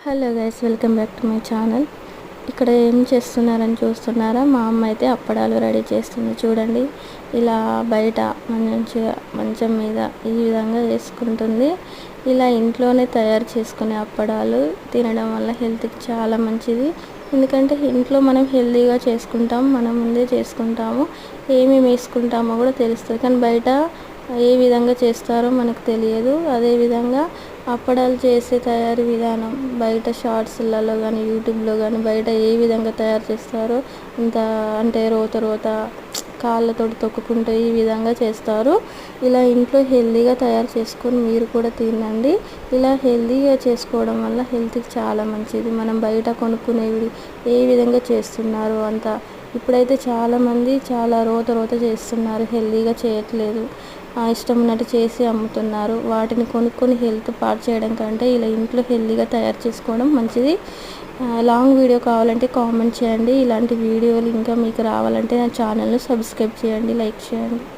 Hello guys, welcome back to my channel. ఇక్కడ ఏం చేస్తున్నారని చూస్తున్నారా? మా అమ్మ అయితే అప్పడాలు రెడీ చేస్తుంది. చూడండి, ఇలా బయట మంచిగా మంచం మీద ఈ విధంగా చేసుకుంటుంది. ఇలా ఇంట్లోనే తయారు చేసుకునే అప్పడాలు తినడం వల్ల హెల్త్కి చాలా మంచిది. ఎందుకంటే ఇంట్లో మనం హెల్తీగా చేసుకుంటాం, మనం ముందే చేసుకుంటాము, ఏమేమి వేసుకుంటామో కూడా తెలుస్తుంది. కానీ బయట ఏ విధంగా చేస్తారో మనకు తెలియదు. అదేవిధంగా అప్పడాలు చేసే తయారీ విధానం బయట షార్ట్స్లలో కానీ యూట్యూబ్లో కానీ బయట ఏ విధంగా తయారు చేస్తారో ఇంత అంటే రోత కాళ్ళతోటి తొక్కుకుంటూ ఈ విధంగా చేస్తారు. ఇలా ఇంట్లో హెల్తీగా తయారు చేసుకొని మీరు కూడా తినండి. ఇలా హెల్తీగా చేసుకోవడం వల్ల హెల్త్కి చాలా మంచిది. మనం బయట కొనుక్కునేవి ఏ విధంగా చేస్తున్నారు అంత ఇప్పుడైతే చాలామంది చాలా రోత చేస్తున్నారు, హెల్తీగా చేయట్లేదు. ఇష్టం ఉన్నట్టు చేసి అమ్ముతున్నారు. వాటిని కొనుక్కొని హెల్త్ పాడు చేయడం కంటే ఇలా ఇంట్లో హెల్తీగా తయారు చేసుకోవడం మంచిది. లాంగ్ వీడియో కావాలంటే కామెంట్ చేయండి. ఇలాంటి వీడియోలు ఇంకా మీకు రావాలంటే నా ఛానల్ను సబ్స్క్రైబ్ చేయండి, లైక్ చేయండి.